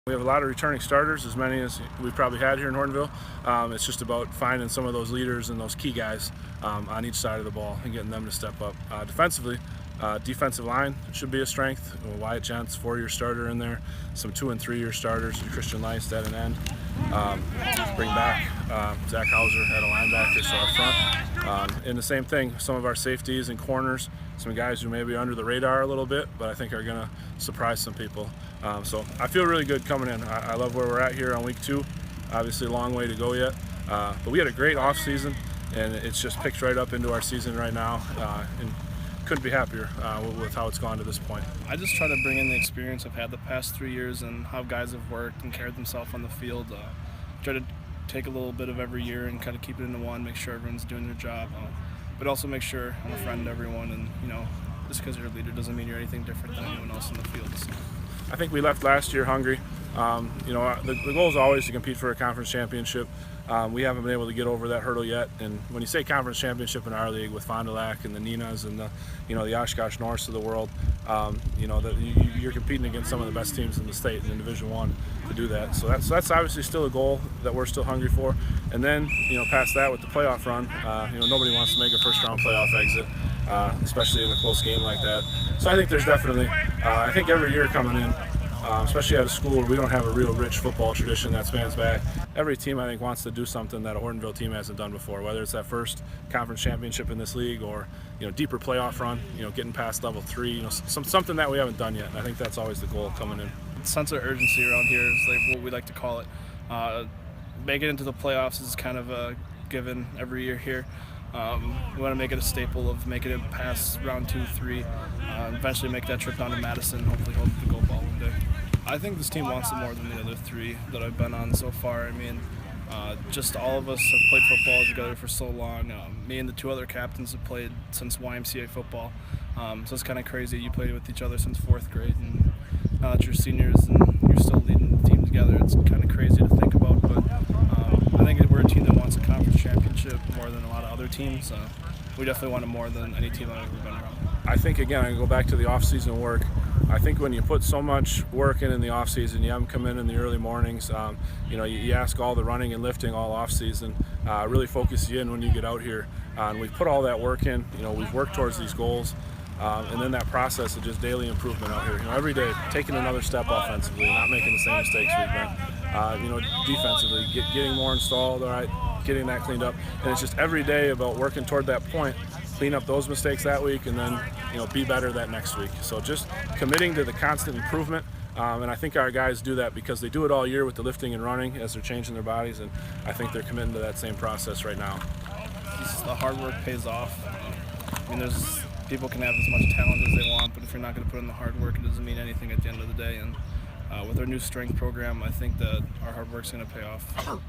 We have a lot of returning starters, as many as we've probably had here in Hortonville. It's just about finding some of those leaders and those key guys on each side of the ball and getting them to step up. Defensively, defensive line should be a strength. Wyatt Gent's 4-year starter in there, some 2- and 3-year starters, Christian Leist at an end. Bring back Zach Hauser at a linebacker, so up front. And the same thing, some of our safeties and corners, some guys who may be under the radar a little bit, but I think are going to surprise some people. So I feel really good coming in. I love where we're at here on week 2. Obviously a long way to go yet, but we had a great off season, and it's just picked right up into our season right now, and couldn't be happier with how it's gone to this point. I just try to bring in the experience I've had the past 3 years and how guys have worked and carried themselves on the field. Try to take a little bit of every year and kind of keep it into one, make sure everyone's doing their job, but also make sure I'm a friend to everyone, and just because you're a leader doesn't mean you're anything different than anyone else in the field. So. I think we left last year hungry. The goal is always to compete for a conference championship. We haven't been able to get over that hurdle yet. And when you say conference championship in our league with Fond du Lac and the Ninas and the Oshkosh Norths of the world, you're competing against some of the best teams in the state in Division I to do that. So that's obviously still a goal that we're still hungry for. And then past that with the playoff run, nobody wants to make a first-round playoff exit, especially in a close game like that. So I think there's definitely, I think every year coming in, especially at a school where we don't have a real rich football tradition that spans back. Every team, I think, wants to do something that a Hortonville team hasn't done before, whether it's that first conference championship in this league or, deeper playoff run, getting past level 3, something that we haven't done yet. And I think that's always the goal coming in. The sense of urgency around here is like what we like to call it. Making it into the playoffs is kind of a given every year here. We want to make it a staple of making it past round 2, 3, eventually make that trip down to Madison, hopefully hold the gold ball one day. I think this team wants it more than the other 3 that I've been on so far. I mean, just all of us have played football together for so long. Me and the 2 other captains have played since YMCA football, so it's kind of crazy. You played with each other since 4th grade, and now that you're seniors and you're still leading the team together, it's kind of crazy to think about, but I think we're a team that wants a conference championship more than a lot of other teams. We definitely want it more than any team I've ever been around. I think, again, I go back to the off-season work. I think when you put so much work in the off-season, you have them come in the early mornings, you ask all the running and lifting all off-season, really focus you in when you get out here. And we've put all that work in, we've worked towards these goals. And then that process of just daily improvement out here. Every day, taking another step offensively, not making the same mistakes we've been. Defensively, getting more installed, all right, getting that cleaned up. And it's just every day about working toward that point, clean up those mistakes that week, and then be better that next week. So just committing to the constant improvement. And I think our guys do that because they do it all year with the lifting and running as they're changing their bodies. And I think they're committing to that same process right now. The hard work pays off. People can have as much talent as they want, but if you're not going to put in the hard work, it doesn't mean anything at the end of the day. And with our new strength program, I think that our hard work's going to pay off.